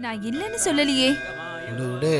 நான் இல்லன்னு சொல்லலையே. விடு.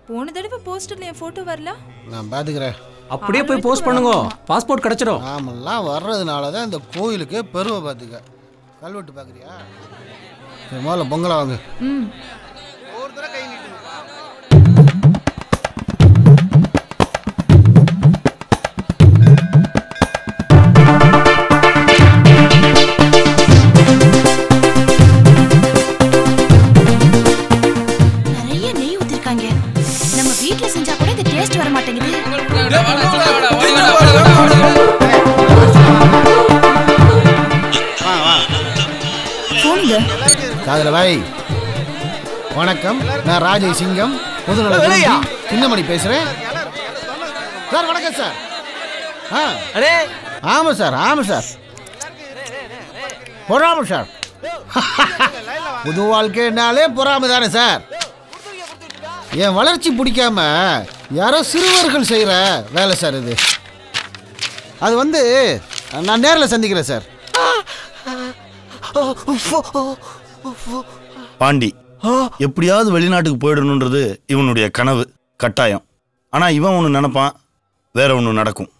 போன தடவை போஸ்டர்ல என் போட்டோ வரல. நான் பாத்துக்கிறேன். அப்படியே போய் போஸ்ட் பண்ணுங்க, பாஸ்போர்ட் கிடைச்சிடும். நாமெல்லாம் வர்றதுனால தான் இந்த கோயிலுக்கு பெருமை பார்த்துக்க. கல்வெட்டு பார்க்குறியா? முதல்ல பொங்கலை வாங்க. ஒரு தடவை கை நீட்டுங்க. நிறைய நெய் ஊத்திருக்காங்க. நம்ம வீட்ல செஞ்சா கூட இந்த டேஸ்ட் வர மாட்டேங்குது. காதல பாய் வணக்கம். நான் ராஜய் சிங்கம் பொதுநல சின்னமணி பேசுறேன் சார். வணக்கம் சார். ஆமாம் சார், ஆமாம் சார், பொறாம சார். புது வாழ்க்கைனாலே பொறாம தானே சார். என் வளர்ச்சி பிடிக்காம யாரோ சிறுவர்கள் செய்கிற வேலை சார் இது. அது வந்து நான் நேரில் சந்திக்கிறேன் சார். பாண்டி எப்படியாவது வெளிநாட்டுக்கு போயிடணுன்றது இவனுடைய கனவு, கட்டாயம். ஆனா இவன் ஒன்று நினைப்பான், வேற ஒன்று நடக்கும்.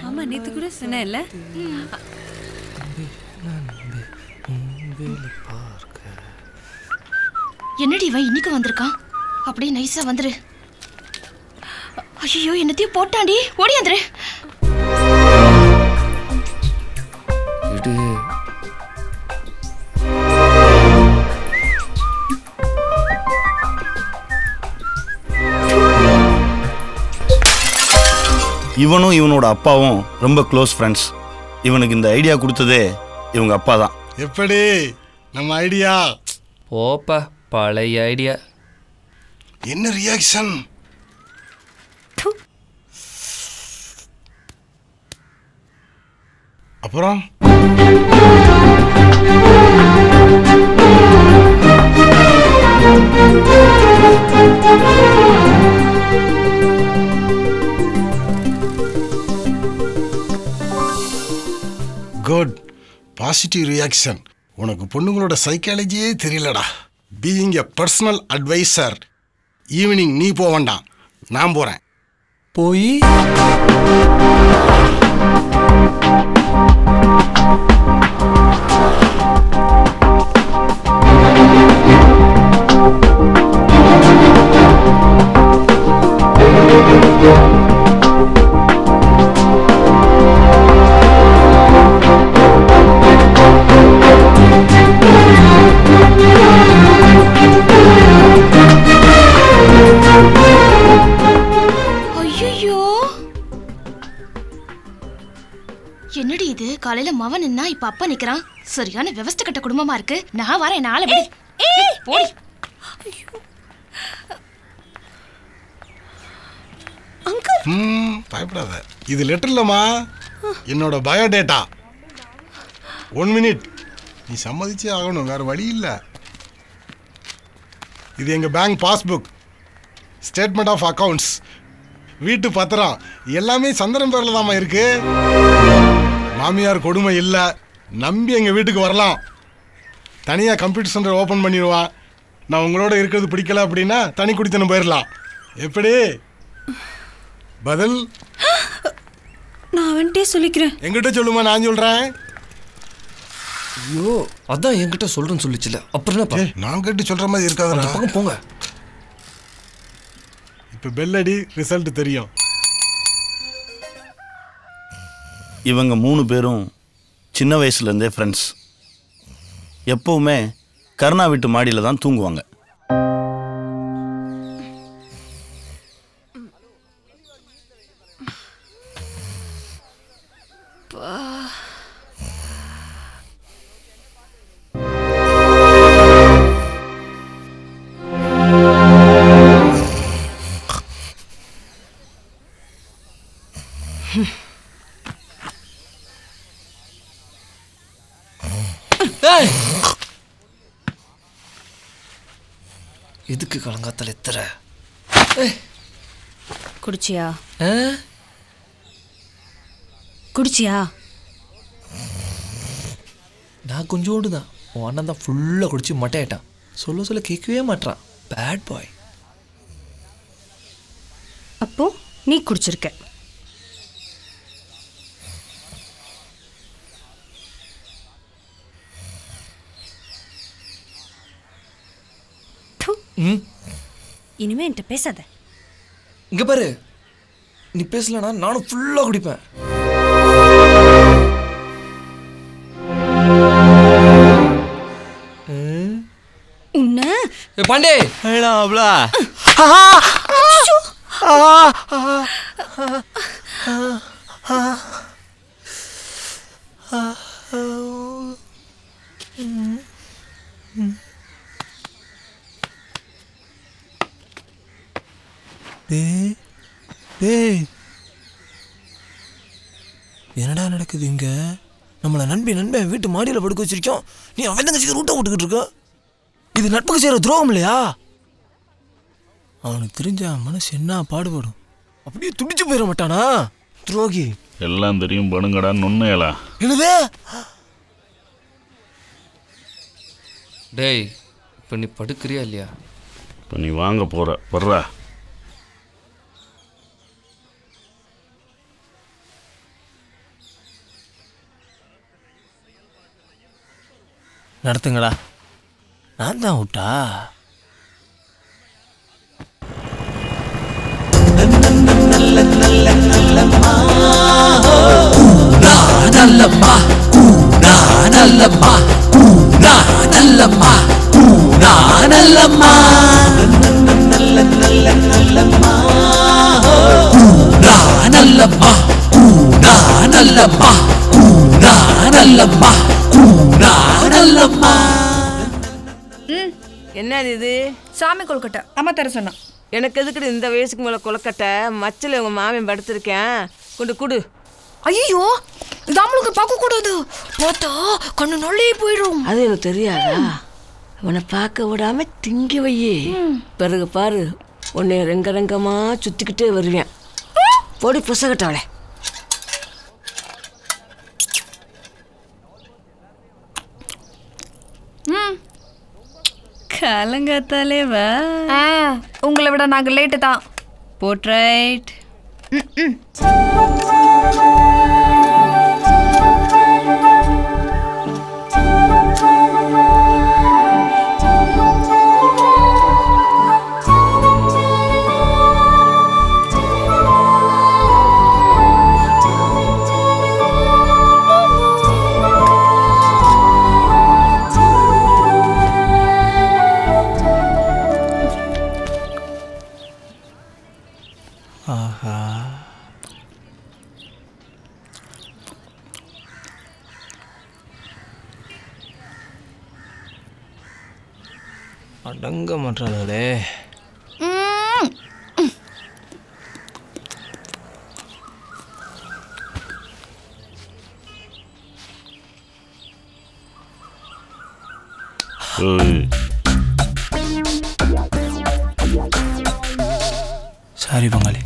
ஆமா, நேத்து கூட சொன்னேன்ல. என்னடி இவன் இன்னைக்கு வந்திருக்கான்? அப்படியே நைஸா வந்துரு. ஐயோ, என்னத்தையும் போட்டாண்டி, ஓடி வந்துரு. இவனும் இவனோட அப்பாவும் ரொம்ப க்ளோஸ் ஃப்ரெண்ட்ஸ். இவனுக்கு இந்த ஐடியா கொடுத்ததே இவங்க அப்பா தான். எப்படி நம்ம ஐடியா? ஓப்பா, பழைய ஐடியா. என்ன ரியாக்ஷன்? அப்புறம் குட், பாசிட்டிவ் ரியாக்ஷன். உனக்கு பொண்ணுங்களோட சைக்காலஜியே தெரியலடா. Being a personal adviser. Evening நீ போக வேண்டாம், நான் போறேன். போய் என்னடி இது? காலையில மவன் நின்னா இப்ப அப்பா நிக்கிறான். சரியான விவஸ்தை கட்ட குடும்பமா இருக்கு. நான் வரேன், நாளை விடு. போடி. பயப்படாத, இது லெட்டர் இல்லம்மா, என்னோட பயோடேட்டா. 1 மினிட், நீ சம்மதிச்சே ஆகணும், வேற வழி இல்லை. இது எங்க bank passbook, statement of accounts, வீட்டு பத்திரம் எல்லாமே சந்திரன் பேர்ல தாம்மா இருக்கு. மாமியார் கொடுமை இல்லை, நம்பி எங்கள் வீட்டுக்கு வரலாம். தனியாக கம்ப்யூட்டர் சென்டர் ஓப்பன் பண்ணிடுவான். நான் உங்களோட இருக்கிறது பிடிக்கல அப்படின்னா தனி குடித்தனம் போயிடலாம். எப்படி பதில்? நான் அவன்கிட்டே சொல்லிக்கிறேன். எங்கிட்ட சொல்லுமா, நான் சொல்கிறேன். ஐயோ, அதான் என்கிட்ட சொல்றேன்னு சொல்லிச்சுல, அப்புறம் நான் கேட்டு சொல்கிற மாதிரி இருக்காது. போங்க. இப்போ பெல்லடி, ரிசல்ட் தெரியும். இவங்க 3 பேரும் சின்ன வயசுலேருந்தே ஃப்ரெண்ட்ஸ். எப்போவுமே கருணா வீட்டு மாடியில் தான் தூங்குவாங்க. எதுக்கு கலங்காத்தல எத்தற? குடிச்சியா? குடிச்சியா? நான் கொஞ்சோண்டு தான். உன் அண்ணன் தான் ஃபுல்லாக குடிச்சு மட்டையாயிட்டான். சொல்ல கேட்கவே மாட்டான். Bad boy. அப்போ நீ குடிச்சிருக்க. இனிமே என்கிட்ட பேசாத. இங்க பாரு, நீ பேசலனா நானும் ஃபுல்லா குடிப்பேன். உன்ன பாண்டே என்னடா நடக்குது இங்க? நம்மளை நண்பன் வீட்டு மாடியில் படுக்க வச்சிருக்கோம். நீ அவன் தங்கச்சிக்கு ரூட்டை விட்டுக்கிட்டு இருக்க. இது நட்புக்கு செய்யற துரோகம் இல்லையா? அவனுக்கு தெரிஞ்ச மனசு என்ன பாடுபடும். அப்படியே துடிச்சு போயிட மாட்டானா துரோகி? எல்லாம் தெரியும் படுங்கடா நொன்னையலா. என்னது? டேய், இப்போ நீ படுக்கிறியா இல்லையா? இப்போ நீ வாங்க போற வர்றா. நடத்துங்கடா. நான் தான் விட்டா. என்னது இது? சாமி கொழுக்கட்டை அம்மா தர சொன்னா. எனக்கு எதுக்குது இந்த வயசுக்கு மேலே கொழுக்கட்டை? மச்சில் உங்கள் மாமியை படுத்திருக்கேன், கொண்டு குடு. ஐயோ, இது அவளுக்கு பார்க்க கூடாது. பார்த்தா கண்ணு நொல்லே போயிடும். அது எனக்கு தெரியாதா? உன்னை பார்க்க விடாம திங்கி வையே. பிறகு பாரு, உன்னை ரெங்கமா சுத்திக்கிட்டே வருவேன். பொடி புசகட்டவளே. காலங்காத்தாலே வா. உங்களை விட நாங்கள் லேட்டு தான். போட்ரைட். ஆஹா, அடங்க மாட்டாளே. சாரி பங்காளி.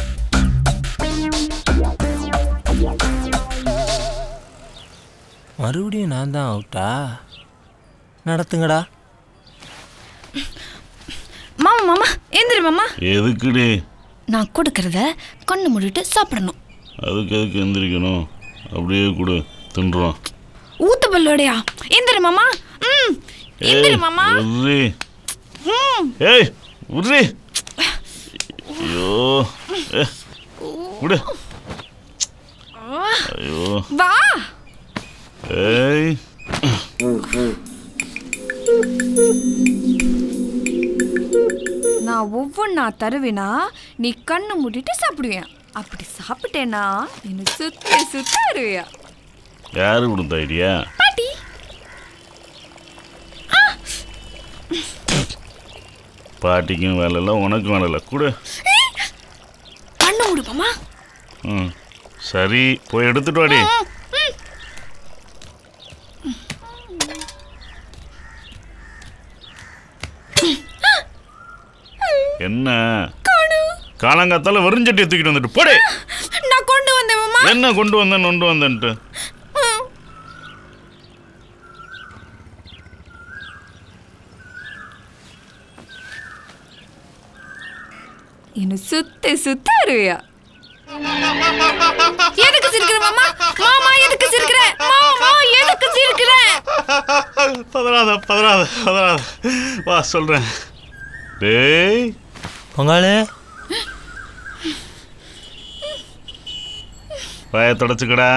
மறுபடியும் நான் தான் அவுட்டா? நடத்துங்கடா. மாமா மாமா எந்திரி மாமா. எதுக்குடி? நான் கொடுக்கறத கண்ணு மூடிட்டு சாப்பிடணும். அதுக்கு எதுக்கு எந்திரிக்கணும்? அப்படியே கொடு, தின்றோம். ஊத்து பல்லோடையா? எந்திரி மாமா. எந்திரி மாமா. ஏய் உர்ரி. ஐயோ குடு. ஐயோ வா. ஏய் நான் ஒவ்வொன்னா தருவேனா, நீ கண்ணு மூடிட்டு சாப்பிடுவேன். அப்படி சாப்பிட்டேனா என்ன சுத்தி சுத்தி வருவியா? யாரு கொடுத்த ஐடியா? பாட்டி. பாட்டிக்கும் வேலை இல்லை, உனக்கும் வேலை இல்லை. கூட கண்ணு மூடு மாமா. சரி, போய் எடுத்துட்டு வாடி. என்ன காலங்காத்தால வெறுஞ்சட்டியை தூக்கிட்டு வந்துட்டு போடு. நான் கொண்டு வந்தேன் மாமா. என்ன கொண்டு வந்தேன்ட்டு என்ன சுத்த வருவியா? எதுக்கு சிரிக்கிற மாமா? மாமா எதுக்கு சிரிக்கிற? மாமா எதுக்கு சிரிக்கிற? பதறாத வா சொல்றேன். டேய் பங்காளி வாயை தொடச்சுக்கடா.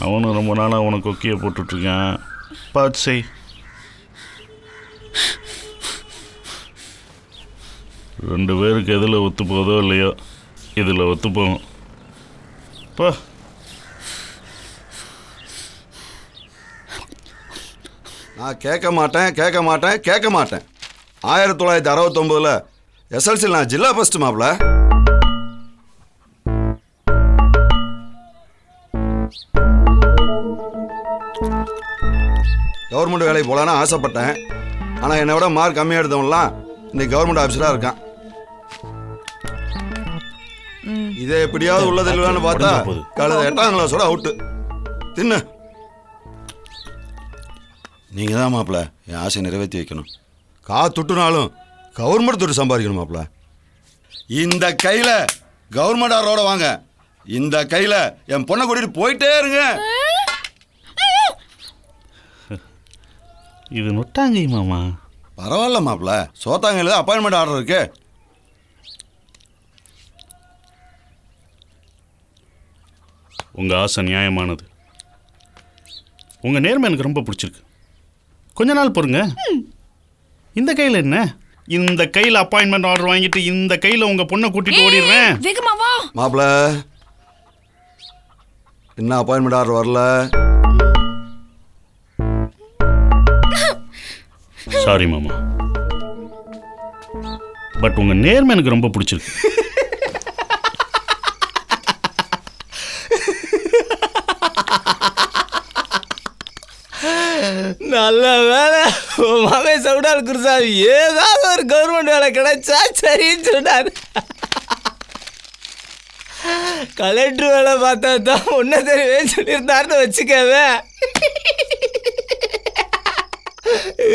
அவனும் ரொம்ப நாளாக உனக்கு கொக்கியை போட்டுட்ருக்கான். பார்த்து செய். ரெண்டு பேருக்கு எதில் ஒத்து போதோ இல்லையோ இதில் ஒத்து போகும். போ. நான் கேட்க மாட்டேன் 1969 எஸ்எல்சியில் நான் ஜில்லா ஃபர்ஸ்ட் மாப்பிள்ள. கவர்மெண்ட் வேலைக்கு போகலான்னு ஆசைப்பட்டேன். ஆனால் என்னை விட மார்க் கம்மியாக எடுத்தவங்களாம் இன்னைக்கு கவர்மெண்ட் ஆஃபீஸராக இருக்கான். இதை எப்படியாவது உள்ளதில்லைன்னு பார்த்தா கழுத 8ஆம் கிளாஸோட அவுட்டு. தின்னு. நீங்கள் தான் மாப்பிள்ள என் ஆசையை நிறைவேற்றி வைக்கணும். காத்துட்டுனாலும் கவர்மெண்ட் தொட்டு சம்பாதிக்கணும் மாப்பிள்ள. இந்த கையில் கவர்மெண்ட் ஆரோட வாங்க, இந்த கையில் என் பொண்ணை கூட்டிட்டு போயிட்டே இருங்க. இது நொட்டாங்கை மாமா. பரவாயில்ல மாப்பிள்ள, சோத்தாங்கையில் தான் அப்பாயின்மெண்ட் ஆர்டர் இருக்கு. உங்கள் ஆசை நியாயமானது. உங்கள் நேர்மை எனக்கு ரொம்ப பிடிச்சிருக்கு. கொஞ்ச நாள் பொறுங்க. இந்த கையில் என்ன? இந்த கையில் அப்பாயின்மெண்ட் ஆர்டர் வாங்கிட்டு இந்த கையில் உங்கள் பொண்ணை கூட்டிட்டு ஓடிடுறேன். மாப்பிள்ள என்ன அப்பாயின்மெண்ட் ஆர்டர் வரல? சாரி மாமா, பட் உங்கள் நேர்மை எனக்கு ரொம்ப பிடிச்சிருக்கு. நல்ல வேலை மாமே சவுடால் குருசாமி ஏதாவது ஒரு கவர்மெண்ட் வேலை கிடைச்சா சரின்னு சொன்னார். கலெக்டர் வேலை பார்த்தா தான் ஒன்றை தெரியுமே சொல்லியிருந்தாருன்னு வச்சுக்கவே.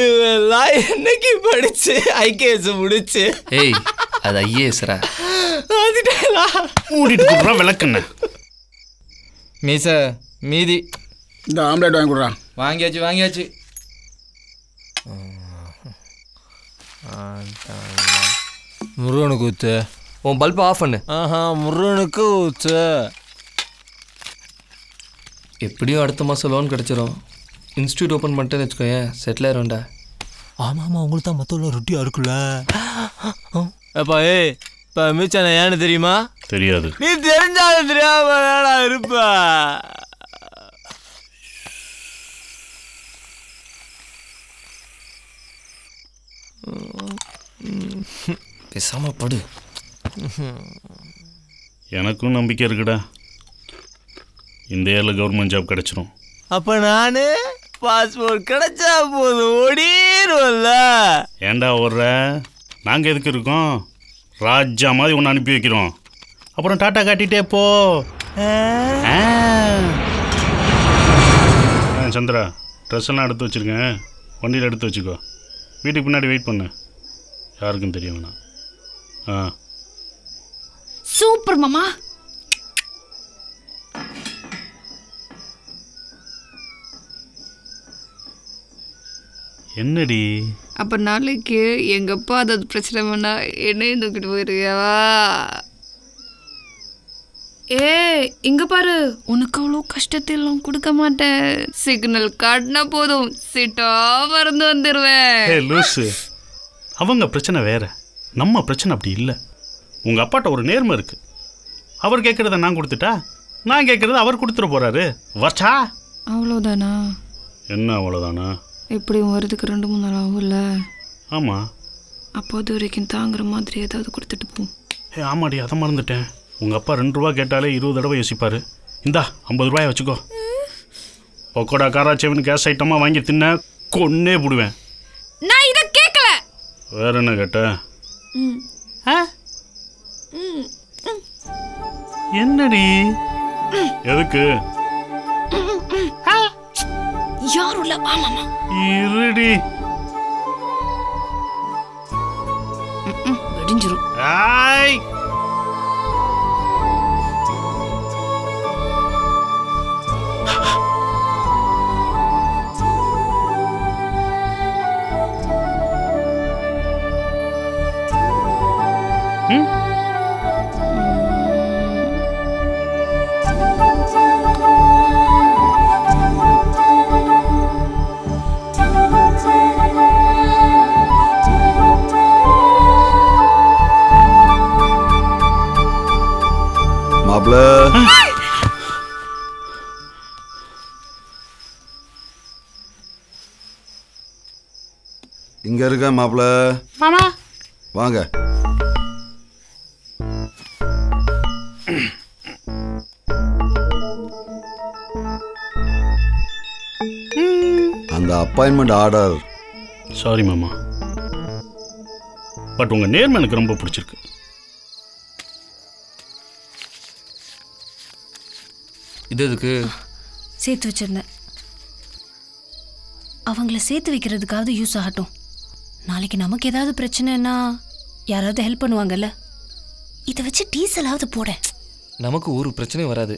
இதெல்லாம் என்னைக்கு படிச்சு ஐகேஎஸ் முடிச்சு. ஏய் அது ஐஏஎஸ்ரா. மூடிட்டு விளக்குண்ண மீச மீதி இந்த ஆம்லேட் வாங்கி கொடுறான். வாங்கியாச்சு. முருகனுக்கு ஊத்து. உன் பல்பை ஆஃப் பண்ணு. முருகனுக்கு ஊத்து. எப்படியும் அடுத்த மாதம் லோன் கிடச்சிரும். இன்ஸ்டியூட் ஓப்பன் பண்ணிட்டேன்னு வச்சுக்கோயேன், செட்டில் ஆயிரும்டா. ஆமாம் உங்களுக்கு தான் மற்ற ரொட்டியாக இருக்குல்ல. அப்பா இப்போ மீச்சான ஏன்னு தெரியுமா? தெரியாது. நீ தெரிஞ்சாலும் தெரியாம இருப்பா. பேசாம படு. எனக்கும் நம்பிக்கை இருக்குடா, இந்த இயரில் கவர்மெண்ட் ஜாப் கிடைச்சிரும். அப்போ நான் பாஸ்போர்ட் கிடைச்சா போதும் ஓடிடுவோம்ல. ஏண்டா ஓடுற? நாங்கள் எதுக்கு இருக்கோம்? ராஜா மாதிரி ஒன்று அனுப்பி வைக்கிறோம். அப்புறம் டாட்டா காட்டிகிட்டே போ. சந்திரா, ட்ரெஸ் எல்லாம் எடுத்து வச்சுருக்கேன், வண்டியில் எடுத்து வச்சுக்கோ. வீட்டுக்கு பின்னாடி வெயிட் பண்ணு, யாருக்கும் தெரிய வேணாம். சூப்பர் மாமா. என்னடி? அப்ப நாளைக்கு எங்க அப்பா அதாவது பிரச்சனை பண்ணா என்னையும் தூக்கிட்டு போயிருவியாவா? இங்க பாரு, உனக்கு அவ்வளோ கஷ்டத்தையும் கொடுக்க மாட்டேன். சிக்னல் காட்டினா போதும் சிட்டா மறந்து வந்துடுவேன். லூசு, அவங்க பிரச்சனை வேற, நம்ம பிரச்சனை அப்படி இல்லை. உங்க அப்பாட்ட ஒரு நேர்மை இருக்கு. அவர் கேட்கறத நான் கொடுத்துட்டா, நான் கேட்கறத அவர் கொடுத்துட போறாரு. வச்சா அவ்வளோதானா? என்ன அவ்வளோதானா? எப்படியும் வரதுக்கு 2-3 நாள் ஆகும்ல. ஆமாம். அப்போ அது வரைக்கும் தாங்குற மாதிரி ஏதாவது கொடுத்துட்டு போ. ஆமாடி, அதை மறந்துட்டேன். உங்கள் அப்பா 2 ரூபா கேட்டாலே 20 தடவை யோசிப்பார். இந்தா 50 ரூபாயை வச்சுக்கோ. பக்கோடா காராச்சேவன் கேஸ் ஐட்டமாக வாங்கி தின்ன கொன்னே போடுவேன். நான் இதை கேட்கல. வேற என்ன கேட்ட? என்னடி எதுக்கு யாரும் இல்ல வா மாமா இருடி வெடிஞ்சிரும் ஆய் மாப்ள இங்க இருக்க மாப்ள மாமா வாங்க அந்த அப்பாயின்மெண்ட் ஆர்டர் சாரி மாமா பட் உங்க நேர்மை எனக்கு ரொம்ப பிடிச்சிருக்கு இது எதுக்கு சேர்த்து வச்சிருந்தேன் அவங்கள சேர்த்து வைக்கிறதுக்காவது யூஸ் ஆகட்டும் நாளைக்கு நமக்கு ஏதாவது பிரச்சனைன்னா யாராவது ஹெல்ப் பண்ணுவாங்கல்ல இதை வச்சு டீசலாவது போட நமக்கு ஒரு பிரச்சனையும் வராது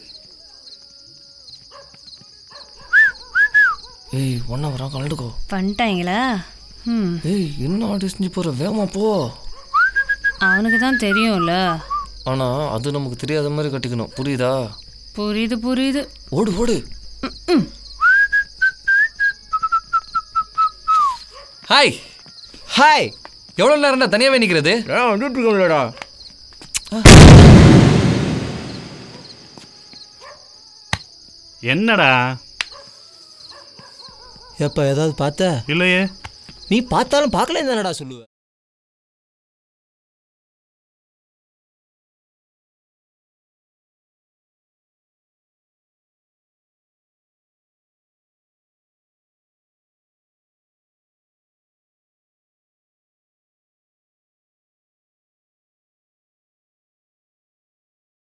ஏய் ஒன்றா வரான் கலந்துக்கோ பண்ணிட்டாங்களா ஏய் என்ன ஆர்டர் செஞ்சு போகிற வேகமா போ அவனுக்கு தான் தெரியும்ல ஆனால் அது நமக்கு தெரியாத மாதிரி கட்டிக்கணும் புரியுதா புரியுது புரியுது ஓடு ஓடு ஹாய் ஹாய் எவ்வளோ நேரம்டா தனியாகவே நிற்கிறது வந்துட்டு இருக்கோம்லடா என்னடா எப்போ ஏதாவது பார்த்த இல்லையே நீ பார்த்தாலும் பார்க்கல தானடா சொல்லுவ